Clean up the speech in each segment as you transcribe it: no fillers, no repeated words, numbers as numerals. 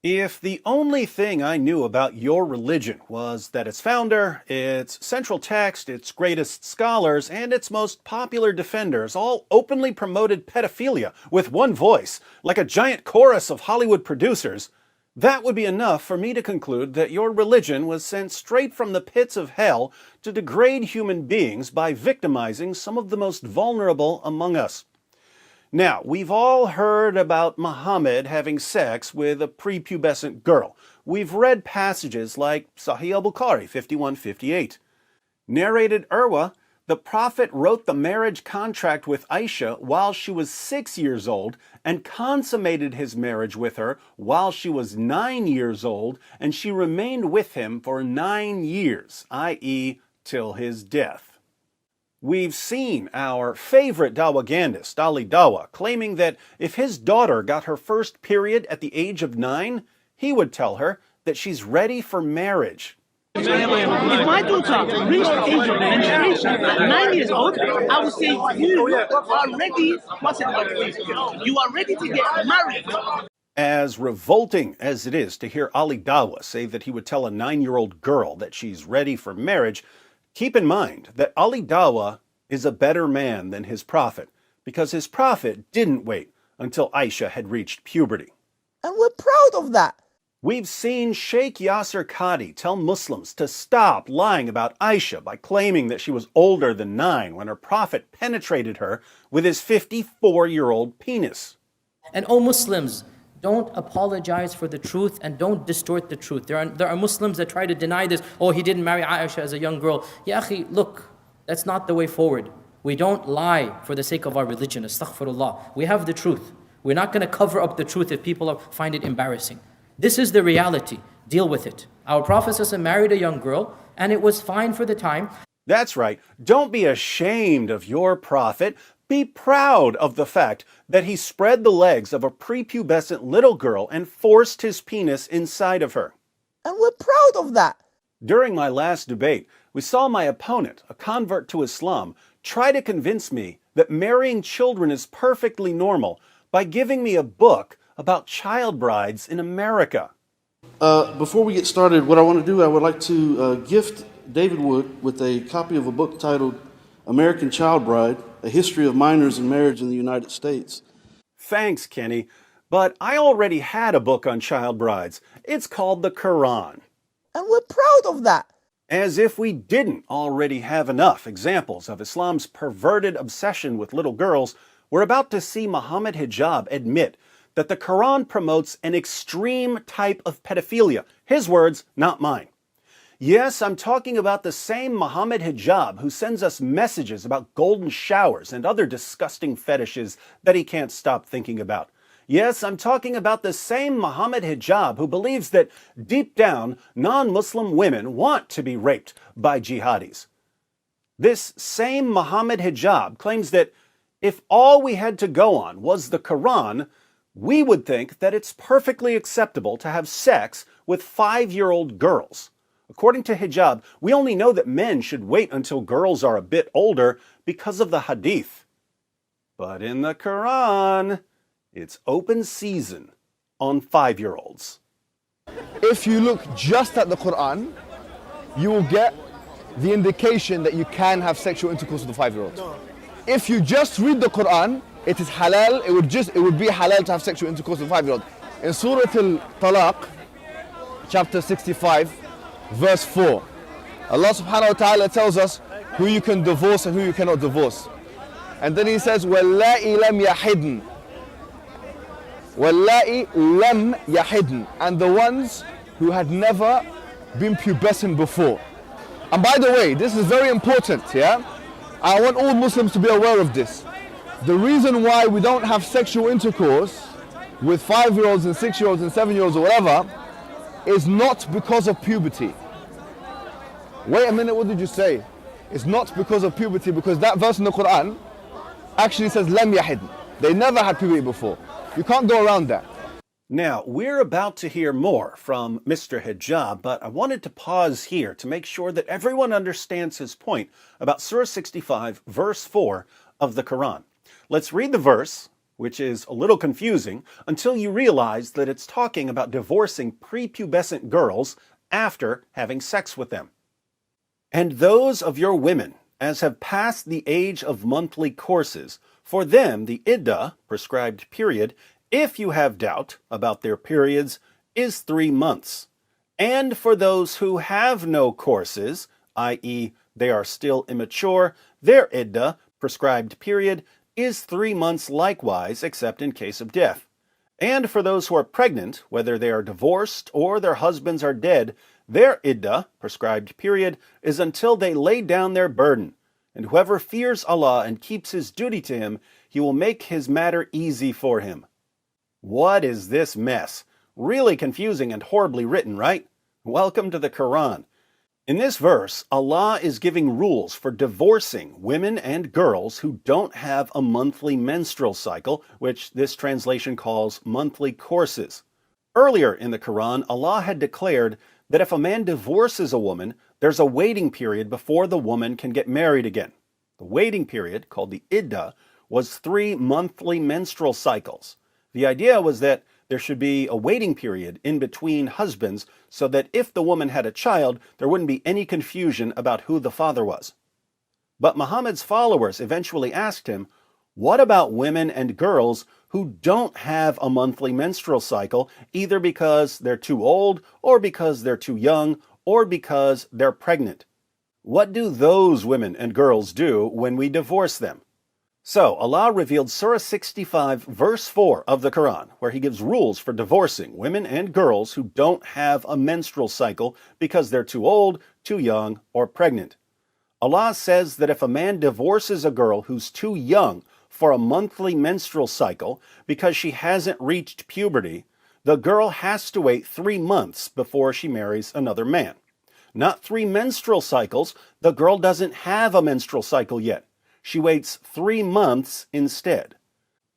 If the only thing I knew about your religion was that its founder, its central text, its greatest scholars, and its most popular defenders all openly promoted pedophilia with one voice, like a giant chorus of Hollywood producers, that would be enough for me to conclude that your religion was sent straight from the pits of hell to degrade human beings by victimizing some of the most vulnerable among us. Now, we've all heard about Muhammad having sex with a prepubescent girl. We've read passages like Sahih al-Bukhari 5158. Narrated Urwa, the Prophet wrote the marriage contract with Aisha while she was 6 years old and consummated his marriage with her while she was 9 years old, and she remained with him for 9 years, i.e., till his death. We've seen our favorite dawagandist, Ali Dawa, claiming that if his daughter got her first period at the age of 9, he would tell her that she's ready for marriage. If my daughter reached the age of menstruation at 9 years old, I would say you are ready. You are ready to get married. As revolting as it is to hear Ali Dawa say that he would tell a 9-year-old girl that she's ready for marriage, keep in mind that Ali Dawa is a better man than his prophet, because his prophet didn't wait until Aisha had reached puberty. And we're proud of that. We've seen Sheikh Yasser Qadi tell Muslims to stop lying about Aisha by claiming that she was older than 9 when her prophet penetrated her with his 54-year-old penis. And Muslims, don't apologize for the truth and don't distort the truth. There are Muslims that try to deny this. Oh, he didn't marry Aisha as a young girl. Ya akhi, look, that's not the way forward. We don't lie for the sake of our religion. Astaghfirullah. We have the truth. We're not going to cover up the truth if people find it embarrassing. This is the reality. Deal with it. Our Prophet ﷺ married a young girl and it was fine for the time. That's right. Don't be ashamed of your prophet. Be proud of the fact that he spread the legs of a prepubescent little girl and forced his penis inside of her. And we're proud of that. During my last debate, we saw my opponent, a convert to Islam, try to convince me that marrying children is perfectly normal by giving me a book about child brides in America. Before we get started, what I want to do, I would like to gift David Wood with a copy of a book titled American Child Bride, A History of Minors and Marriage in the United States. Thanks, Kenny, but I already had a book on child brides. It's called the Quran. And we're proud of that. As if we didn't already have enough examples of Islam's perverted obsession with little girls, we're about to see Muhammad Hijab admit that the Quran promotes an extreme type of pedophilia. His words, not mine. Yes, I'm talking about the same Muhammad Hijab who sends us messages about golden showers and other disgusting fetishes that he can't stop thinking about. Yes, I'm talking about the same Muhammad Hijab who believes that deep down, non-Muslim women want to be raped by jihadis. This same Muhammad Hijab claims that if all we had to go on was the Quran, we would think that it's perfectly acceptable to have sex with 5-year-old girls. According to Hijab, we only know that men should wait until girls are a bit older because of the hadith. But in the Quran, it's open season on 5-year-olds. If you look just at the Quran, you will get the indication that you can have sexual intercourse with a 5-year-old. If you just read the Quran, it is halal, it would be halal to have sexual intercourse with a 5-year-old. In Surah Al-Talaq, chapter 65, verse 4, Allah subhanahu wa ta'ala tells us who you can divorce and who you cannot divorce. And then he says, وَاللَّائِ لَمْ يَحِدْنَ وَاللَّائِ لَمْ يَحِدْنَ, and the ones who had never been pubescent before. And by the way, this is very important, yeah? I want all Muslims to be aware of this. The reason why we don't have sexual intercourse with 5-year-olds and 6-year-olds and 7-year-olds or whatever is not because of puberty. Wait a minute, what did you say? It's not because of puberty, because that verse in the Quran actually says lam yahid. They never had puberty before. You can't go around that. Now, we're about to hear more from Mr. Hijab, but I wanted to pause here to make sure that everyone understands his point about Surah 65, verse 4 of the Quran. Let's read the verse, which is a little confusing until you realize that it's talking about divorcing prepubescent girls after having sex with them. And those of your women as have passed the age of monthly courses, for them the iddah, prescribed period, if you have doubt about their periods, is 3 months. And for those who have no courses, i.e., they are still immature, their iddah, prescribed period, is 3 months likewise, except in case of death. And for those who are pregnant, whether they are divorced or their husbands are dead, their iddah, prescribed period, is until they lay down their burden. And whoever fears Allah and keeps his duty to him, he will make his matter easy for him. What is this mess? Really confusing and horribly written, right? Welcome to the Quran. In this verse, Allah is giving rules for divorcing women and girls who don't have a monthly menstrual cycle, which this translation calls monthly courses. Earlier in the Quran, Allah had declared that if a man divorces a woman, there's a waiting period before the woman can get married again. The waiting period, called the iddah, was 3 monthly menstrual cycles. The idea was that there should be a waiting period in between husbands so that if the woman had a child, there wouldn't be any confusion about who the father was. But Muhammad's followers eventually asked him, what about women and girls who don't have a monthly menstrual cycle, either because they're too old, or because they're too young, or because they're pregnant? What do those women and girls do when we divorce them? So, Allah revealed Surah 65, verse 4 of the Quran, where He gives rules for divorcing women and girls who don't have a menstrual cycle because they're too old, too young, or pregnant. Allah says that if a man divorces a girl who's too young for a monthly menstrual cycle because she hasn't reached puberty, the girl has to wait 3 months before she marries another man. Not 3 menstrual cycles, the girl doesn't have a menstrual cycle yet. She waits 3 months instead.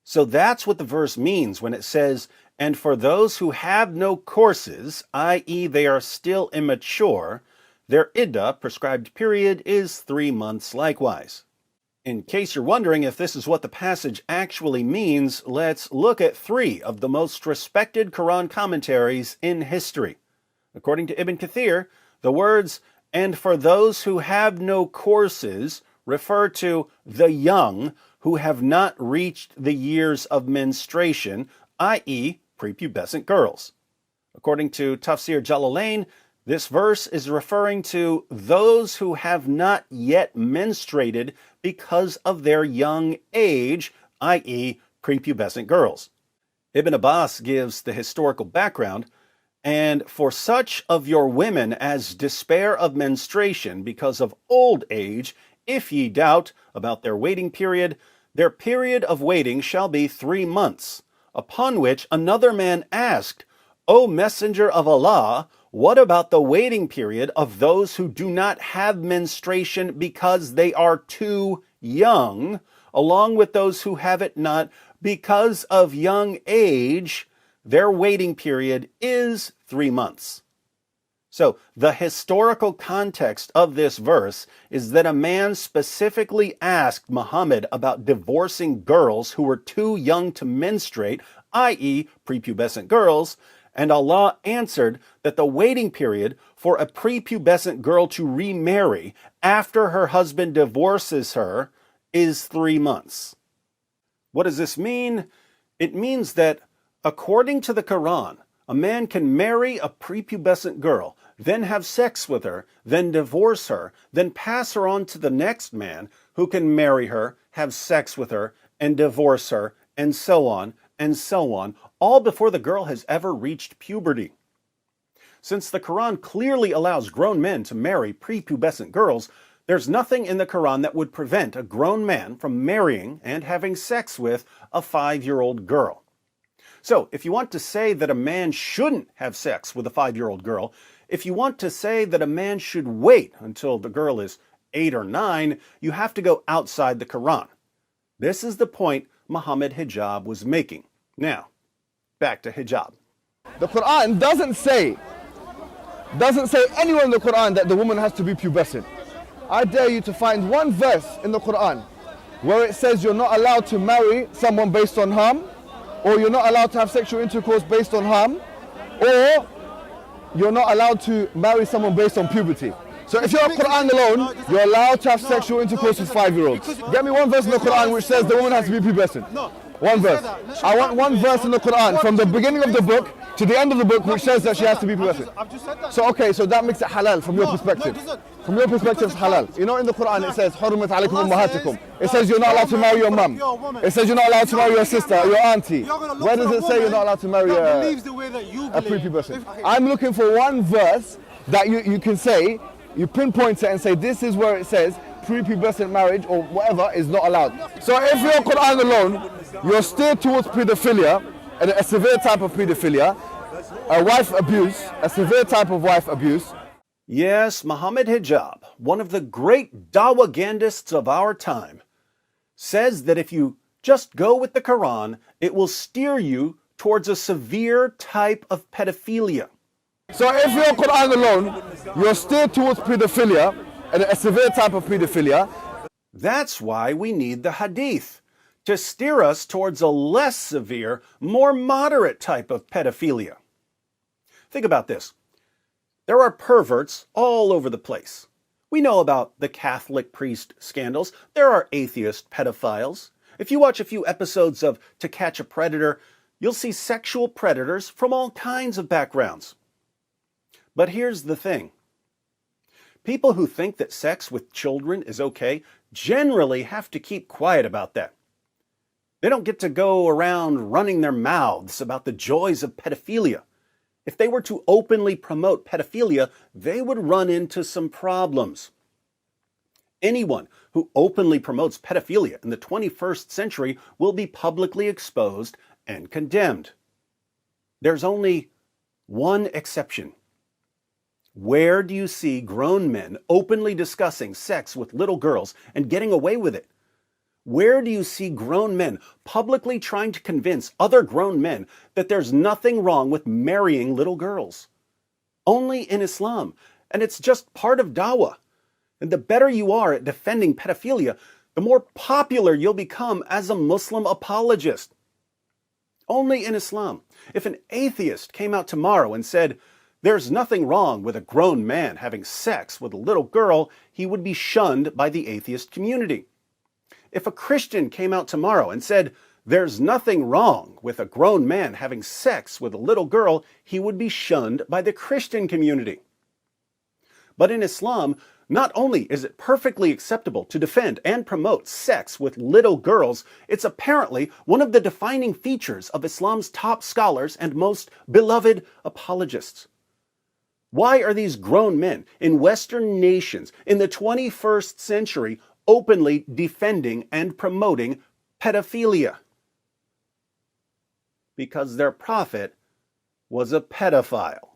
So that's what the verse means when it says, and for those who have no courses, i.e. they are still immature, their iddah, prescribed period, is 3 months likewise. In case you're wondering if this is what the passage actually means, let's look at 3 of the most respected Quran commentaries in history. According to Ibn Kathir, the words, and for those who have no courses, refer to the young who have not reached the years of menstruation, i.e. prepubescent girls. According to Tafsir Jalalain, this verse is referring to those who have not yet menstruated because of their young age, i.e. prepubescent girls. Ibn Abbas gives the historical background, and for such of your women as despair of menstruation because of old age, if ye doubt about their waiting period, their period of waiting shall be 3 months. Upon which another man asked, O Messenger of Allah, what about the waiting period of those who do not have menstruation because they are too young, along with those who have it not because of young age? Their waiting period is 3 months. So, the historical context of this verse is that a man specifically asked Muhammad about divorcing girls who were too young to menstruate, i.e. prepubescent girls, and Allah answered that the waiting period for a prepubescent girl to remarry after her husband divorces her is 3 months. What does this mean? It means that, according to the Quran, a man can marry a prepubescent girl, then have sex with her, then divorce her, then pass her on to the next man who can marry her, have sex with her, and divorce her, and so on, all before the girl has ever reached puberty. Since the Quran clearly allows grown men to marry prepubescent girls, there's nothing in the Quran that would prevent a grown man from marrying and having sex with a 5-year-old girl. So, if you want to say that a man shouldn't have sex with a 5-year-old girl, if you want to say that a man should wait until the girl is 8 or 9, you have to go outside the Quran. This is the point Muhammad Hijab was making. Now, back to hijab. The Quran doesn't say anywhere in the Quran that the woman has to be pubescent. I dare you to find one verse in the Quran where it says you're not allowed to marry someone based on harm, or you're not allowed to have sexual intercourse based on harm, or you're not allowed to marry someone based on puberty. So if you're a Quran alone, you're allowed to have sexual intercourse with 5-year-olds. Get me one verse in the Quran which says the woman has to be pubescent. One verse. I want one verse in the Quran from the beginning of the book to the end of the book which says that she has to be pubescent. So okay, so that makes it halal from your perspective. From your perspective, it's halal. You know, in the Quran it says, حُرِّمَتْ عَلَيْكُمْ أُمَّهَاتِكُمْ. It says you're not allowed to marry your mum. It says you're not allowed to marry your sister, your auntie. Where does it say you're not allowed to marry a prepubescent? I'm looking for one verse that you can say, you pinpoint it and say this is where it says prepubescent marriage or whatever is not allowed. So if you're Quran alone, you're steered towards pedophilia, and a severe type of pedophilia, a wife abuse, a severe type of wife abuse. Yes, Muhammad Hijab, one of the great dawagandists of our time, says that if you just go with the Quran, it will steer you towards a severe type of pedophilia. So if you're Quran alone, you're steered towards pedophilia, and a severe type of pedophilia. That's why we need the Hadith, to steer us towards a less severe, more moderate type of pedophilia. Think about this. There are perverts all over the place. We know about the Catholic priest scandals. There are atheist pedophiles. If you watch a few episodes of To Catch a Predator, you'll see sexual predators from all kinds of backgrounds. But here's the thing. People who think that sex with children is okay generally have to keep quiet about that. They don't get to go around running their mouths about the joys of pedophilia. If they were to openly promote pedophilia, they would run into some problems. Anyone who openly promotes pedophilia in the 21st century will be publicly exposed and condemned. There's only one exception. Where do you see grown men openly discussing sex with little girls and getting away with it? Where do you see grown men publicly trying to convince other grown men that there's nothing wrong with marrying little girls? Only in Islam, and it's just part of dawah. And the better you are at defending pedophilia, the more popular you'll become as a Muslim apologist. Only in Islam. If an atheist came out tomorrow and said, there's nothing wrong with a grown man having sex with a little girl, he would be shunned by the atheist community. If a Christian came out tomorrow and said, there's nothing wrong with a grown man having sex with a little girl, he would be shunned by the Christian community. But in Islam, not only is it perfectly acceptable to defend and promote sex with little girls, it's apparently one of the defining features of Islam's top scholars and most beloved apologists. Why are these grown men in Western nations in the 21st century openly defending and promoting pedophilia? Because their prophet was a pedophile.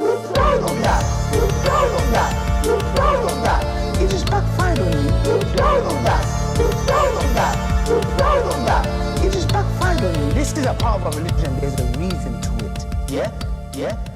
You're proud of that. You're proud of that. You're proud of that. It just backfired on you. You're proud of that. You're proud of that. You're proud of that. It just backfired on you. This is a part of our religion. There's a reason to it. Yeah?